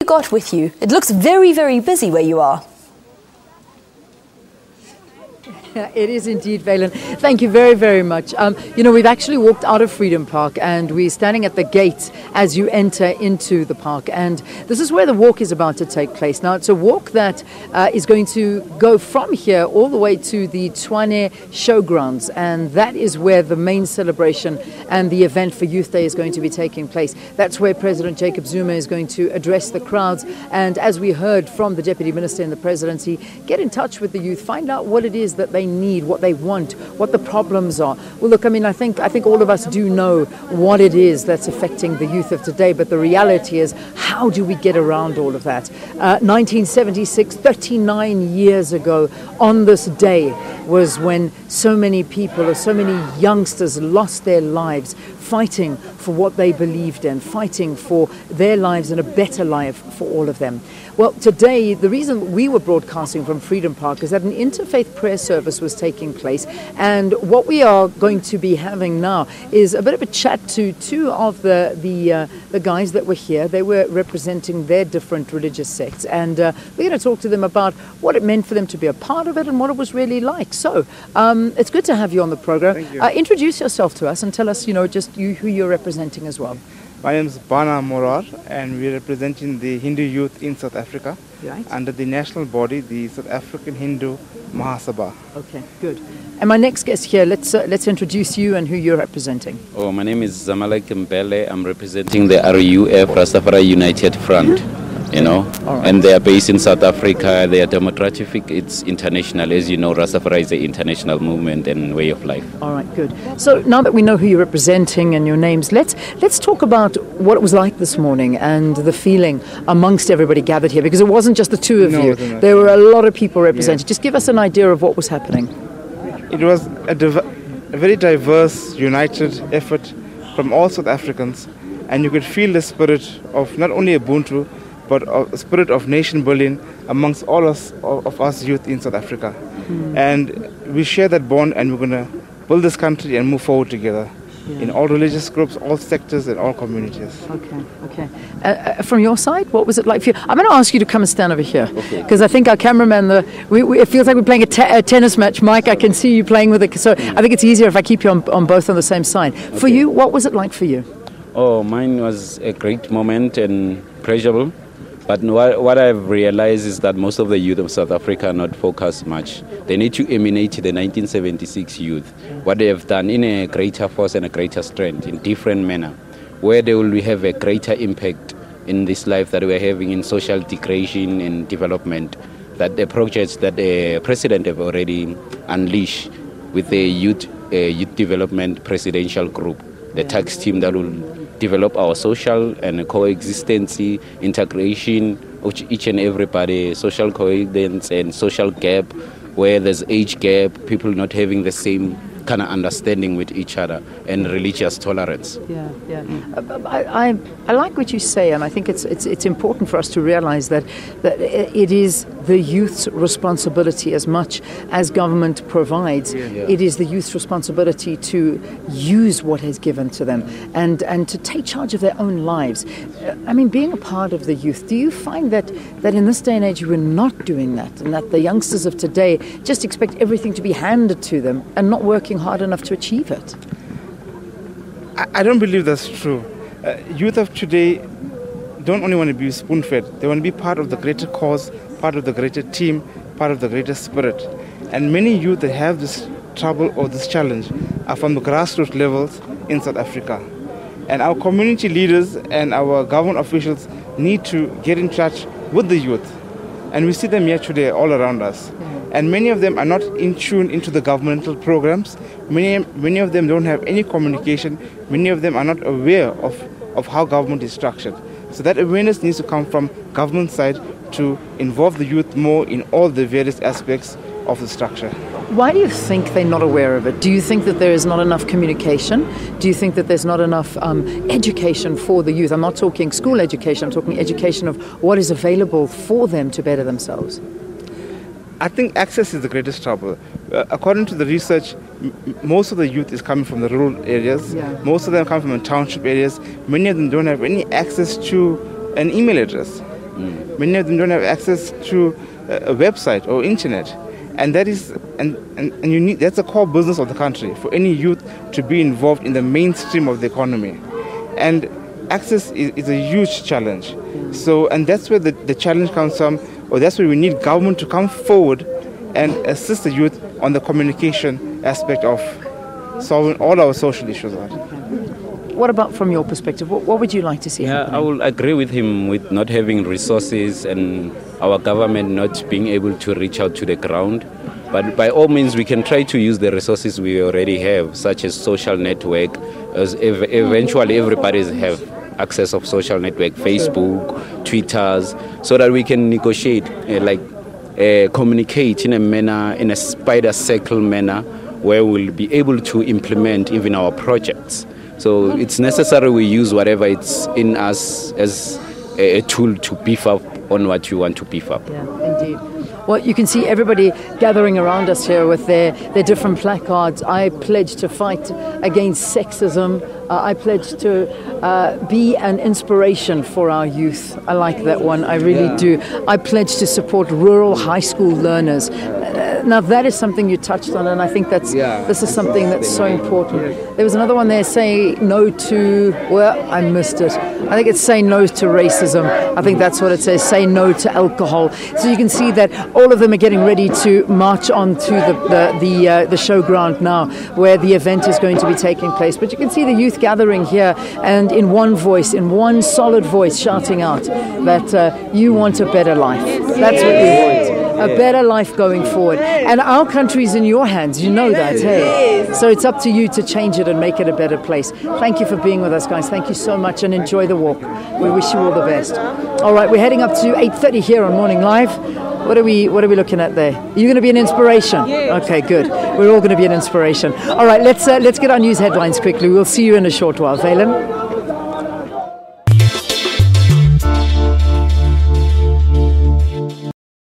got with you? It looks very, very busy where you are. It is indeed, Valen. Thank you very, very much. We've actually walked out of Freedom Park and we're standing at the gates as you enter into the park. And this is where the walk is about to take place. Now, it's a walk that is going to go from here all the way to the Tshwane Showgrounds. And that is where the main celebration and the event for Youth Day is going to be taking place. That's where President Jacob Zuma is going to address the crowds. And as we heard from the Deputy Minister in the Presidency, get in touch with the youth, find out what it is that they need, what they want, what the problems are. Well, look, I think all of us do know what it is that's affecting the youth of today, but the reality is, how do we get around all of that? 1976, 39 years ago, on this day was when so many people, or so many youngsters lost their lives fighting for what they believed in, fighting for their lives and a better life for all of them. Well, today, the reason we were broadcasting from Freedom Park is that an interfaith prayer service was taking place. And what we are going to be having now is a bit of a chat to two of the guys that were here. They were representing their different religious sects. And we're going to talk to them about what it meant for them to be a part of it and what it was really like. So it's good to have you on the program. Thank you. Introduce yourself to us and tell us, just who you're representing as well. My name is Bana Morar, and we're representing the Hindu youth in South Africa, right, under the national body, the South African Hindu Mahasabha. Okay, good. And my next guest here, let's introduce you and who you're representing. Oh, my name is Zamalek Mbele. I'm representing the RUF, Rastafari United Front. Right. And they are based in South Africa. Their demographic, it's international. As you know, Rastafari is an international movement and way of life. All right, good. So now that we know who you're representing and your names, let's talk about what it was like this morning and the feeling amongst everybody gathered here, because it wasn't just the two of you. There were a lot of people represented. Yeah. Just give us an idea of what was happening. It was a very diverse, united effort from all South Africans, and you could feel the spirit of not only Ubuntu, but a spirit of nation building amongst all of us youth in South Africa. And we share that bond, and we're going to build this country and move forward together in all religious groups, all sectors, and all communities. Okay. From your side, what was it like for you? I'm going to ask you to come and stand over here, because I think our cameraman, it feels like we're playing a tennis match. Mike, I can see you playing with it, so I think it's easier if I keep you on both on the same side. Okay. For you, what was it like for you? Oh, mine was a great moment and pleasurable. But what I've realized is that most of the youth of South Africa are not focused much. They need to emanate the 1976 youth, what they have done in a greater force and a greater strength, in different manner, where they will have a greater impact in this life that we're having in social integration and development, that the projects that the president have already unleashed with the youth development presidential group, the tax team that will develop our social and coexistence, integration of each and everybody, social coexistence and social gap, where there's age gap, people not having the same kind of understanding with each other, and religious tolerance. I like what you say, and I think it's important for us to realize that it is the youth's responsibility as much as government provides. It is the youth's responsibility to use what is given to them and to take charge of their own lives. Being a part of the youth, do you find that in this day and age we're not doing that, and that the youngsters of today just expect everything to be handed to them and not working hard enough to achieve it? I don't believe that's true. Youth of today don't only want to be spoon-fed. They want to be part of the greater cause, part of the greater team, part of the greater spirit. And many youth that have this trouble or this challenge are from the grassroots levels in South Africa. And our community leaders and our government officials need to get in touch with the youth. And we see them here today all around us. And many of them are not in tune into the governmental programs. Many of them don't have any communication. Many of them are not aware of how government is structured. So that awareness needs to come from government side to involve the youth more in all the various aspects of the structure. Why do you think they're not aware of it? Do you think that there is not enough communication? Do you think that there's not enough education for the youth? I'm not talking school education, I'm talking education of what is available for them to better themselves. I think access is the greatest trouble. According to the research, most of the youth is coming from the rural areas. Most of them come from the township areas. Many of them don't have any access to an email address. Many of them don't have access to a website or internet. And that is, and you need, that's the core business of the country, for any youth to be involved in the mainstream of the economy. And access is a huge challenge. So, and that's where the challenge comes from, or that's where we need government to come forward and assist the youth on the communication aspect of solving all our social issues. What about from your perspective? What would you like to see happening? I will agree with him with not having resources and our government not being able to reach out to the ground. But by all means, we can try to use the resources we already have, such as social network. As eventually, everybody have access of social network, Facebook, Twitters, so that we can negotiate, communicate in a manner, in a spider circle manner, where we'll be able to implement even our projects. So it's necessary we use whatever it's in us as a tool to beef up on what you want to beef up. Yeah, indeed. Well, you can see everybody gathering around us here with their different placards. I pledge to fight against sexism. I pledge to be an inspiration for our youth. I like that one. I really do. I pledge to support rural high school learners. Now, that is something you touched on, and I think this is something that's so important. There was another one there, say no to, well, I missed it. I think it's say no to racism. I think that's what it says, say no to alcohol. So you can see that all of them are getting ready to march on to the showground now, where the event is going to be taking place. But you can see the youth gathering here and in one voice, in one solid voice, shouting out that you want a better life. That's what you want. A better life going forward. And our country's in your hands, you know that, hey? So it's up to you to change it and make it a better place. Thank you for being with us, guys. Thank you so much, and enjoy the walk. We wish you all the best. All right, we're heading up to 8:30 here on Morning Live. What are we looking at there? Are you going to be an inspiration? Okay, good. We're all going to be an inspiration. All right, let's get our news headlines quickly. We'll see you in a short while. Valen?